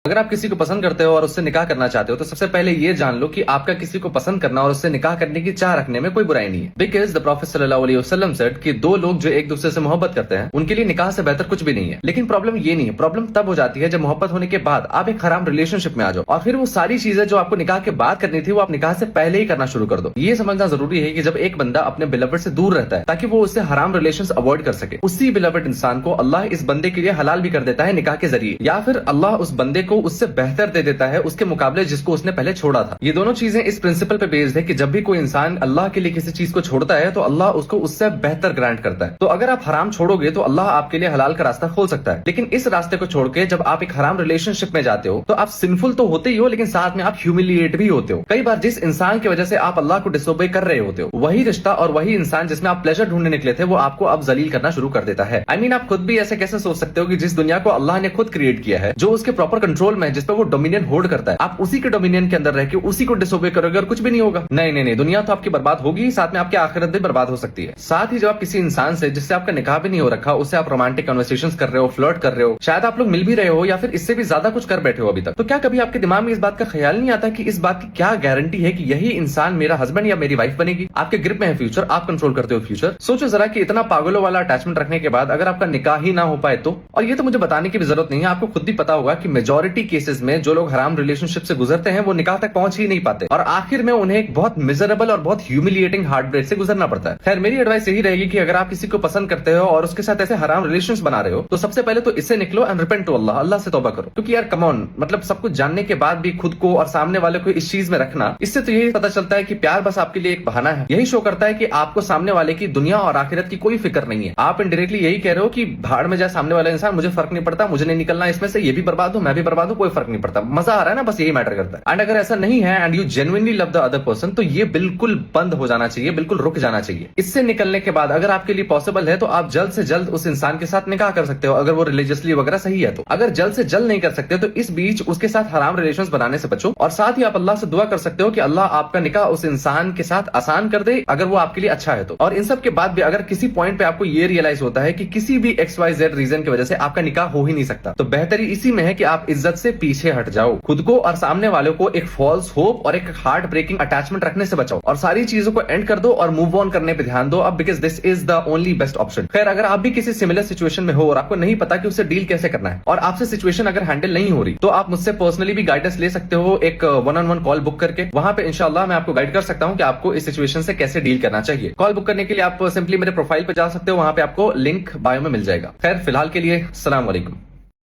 अगर आप किसी को पसंद करते हो और उससे निकाह करना चाहते हो तो सबसे पहले ये जान लो कि आपका किसी को पसंद करना और उससे निकाह करने की चाह रखने में कोई बुराई नहीं है। बिकॉज द प्रॉफेट सल्लल्लाहु अलैहि वसल्लम सेड कि दो लोग जो एक दूसरे से मोहब्बत करते हैं उनके लिए निकाह से बेहतर कुछ भी नहीं है। लेकिन प्रॉब्लम ये नहीं है, प्रॉब्लम तब हो जाती है जब मोहब्बत होने के बाद आप एक हराम रिलेशनशिप में आ जाओ और फिर वो सारी चीजें जो आपको निकाह के बाद करनी थी वो आप निकाह से पहले ही करना शुरू कर दो। ये समझना जरूरी है कि जब एक बंदा अपने बिलवड से दूर रहता है ताकि वो उससे हराम रिलेशंस अवॉइड कर सके, उसी बिलवड इंसान को अल्लाह इस बंदे के लिए हलाल भी कर देता है निकाह के जरिए, या फिर अल्लाह उस बंदे को उससे बेहतर दे देता है उसके मुकाबले जिसको उसने पहले छोड़ा था। ये दोनों चीजें इस प्रिंसिपल पे बेस्ड है कि जब भी कोई इंसान अल्लाह के लिए किसी चीज को छोड़ता है तो अल्लाह उसको उससे बेहतर ग्रांट करता है। तो अगर आप हराम छोड़ोगे तो अल्लाह आपके लिए हलाल का रास्ता खोल सकता है, लेकिन इस रास्ते को छोड़ के जब आप एक हराम रिलेशनशिप में जाते हो तो आप सिंफुल तो होते ही हो लेकिन साथ में आप ह्यूमिलिएट भी होते हो। कई बार जिस इंसान की वजह से आप अल्लाह को डिसोबे कर रहे होते हो वही रिश्ता और वही इंसान जिसमें आप प्लेजर ढूंढने निकले थे वो आपको अब जलील करना शुरू कर देता है। आई मीन आप खुद भी ऐसे कैसे सोच सकते हो कि जिस दुनिया को अल्लाह ने खुद क्रिएट किया है, जो उसके प्रॉपर कंट्रोल में है, जिस पर वो डोमिनियन होल्ड करता है, आप उसी के डोमिनियन के अंदर रह के उसी को डिसोबे करोगे और कुछ भी नहीं होगा। नहीं नहीं नहीं, दुनिया तो आपकी बर्बाद होगी, साथ में आपकी आखिरत भी बर्बाद हो सकती है। साथ ही जब आप किसी इंसान से जिससे आपका निकाह भी नहीं हो रखा उससे आप रोमांटिक कन्वर्सेशंस कर रहे हो, फ्लर्ट कर रहे हो, शायद आप लोग मिल भी रहे हो या फिर इससे भी ज्यादा कुछ कर बैठे हो अभी तक, तो क्या कभी आपके दिमाग में इस बात का ख्याल नहीं आता कि इस बात की क्या गारंटी है कि यही इंसान मेरा हस्बैंड या मेरी वाइफ बनेगी? आपके ग्रिप में है फ्यूचर, आप कंट्रोल करते हो फ्यूचर। सोचो जरा कि इतना पागलों वाला अटैचमेंट रखने के बाद अगर आपका निकाह ही ना हो पाए तो। और ये तो मुझे बताने की भी जरूरत नहीं है, आपको खुद भी पता होगा कि मेजोरिटी केसेस में जो लोग हराम रिलेशनशिप से गुजरते हैं वो निकाह तक पहुंच ही नहीं पाते और आखिर में उन्हें एक बहुत मिजरेबल और बहुत ह्यूमिलिएटिंग हार्ट ब्रेक से गुजरना पड़ता है। खैर मेरी एडवाइस यही रहेगी कि अगर आप किसी को पसंद करते हो और उसके साथ ऐसे हराम रिलेशंस बना रहे हो तो सबसे पहले तो इससे निकलो एंड रिपेंट टू अल्लाह, अल्लाह से तौबा करो। क्योंकि यार कम ऑन, मतलब सब कुछ जानने के बाद भी खुद को और सामने वाले को इस चीज में रखना, इससे तो यही पता चलता है कि प्यार बस आपके लिए एक बहाना है। यही शो करता है कि आपको सामने वाले की दुनिया और आखिरत की कोई फिक्र नहीं है। आप इनडायरेक्टली यही कह रहे हो कि भाड़ में जाए सामने वाला इंसान, मुझे फर्क नहीं पड़ता, मुझे नहीं निकलना इसमें से, ये भी बर्बाद हो मैं भी बर्बाद हूं, कोई फर्क नहीं पड़ता, मजा आ रहा है ना, बस यही मैटर करता है। एंड अगर ऐसा नहीं है and you genuinely love the other person तो ये बिल्कुल बंद हो जाना चाहिए, बिल्कुल रुक जाना चाहिए। इससे निकलने के बाद अगर आपके लिए पॉसिबल है तो आप जल्द से जल्द उस इंसान के साथ निकाह कर सकते हो अगर वो रिलीजियसली वगैरह सही है तो। अगर जल्द से जल्द नहीं कर सकते तो इस बीच उसके साथ हराम रिलेशंस बनाने से बचो और साथ ही आप अल्लाह से दुआ कर सकते हो कि अल्लाह आपका निकाह उस इंसान के साथ आसान कर दे अगर वो आपके लिए अच्छा है तो। और इन सब के बाद भी अगर किसी पॉइंट पे आपको ये रियलाइज होता है कि किसी भी XYZ रीजन की वजह से आपका निकाह हो ही नहीं सकता तो बेहतरी इसी में है कि आप इज्जत से पीछे हट जाओ, खुद को और सामने वालों को एक फॉल्स होप और एक हार्ट ब्रेकिंग अटैचमेंट रखने से बचाओ और सारी चीजों को एंड कर दो और मूव ऑन करने पे ध्यान दो अब, because this is the only best option. खैर अगर आप भी किसी सिमिलर सिचुएशन में हो और आपको नहीं पता कि उससे डील कैसे करना है और आपसे सिचुएशन अगर हैंडल नहीं हो रही तो आप मुझसे पर्सनली भी गाइडेंस ले सकते हो एक 1-on-1 कॉल बुक करके। वहां पे इंशाल्लाह मैं आपको गाइड कर सकता हूं कि आपको इस सिचुएशन से कैसे डील करना चाहिए। कॉल बुक करने के लिए आप सिंपली मेरे प्रोफाइल पे जा सकते हो, वहां पे आपको लिंक बायो में मिल जाएगा। खैर फिलहाल के लिए अस्सलाम वालेकुम।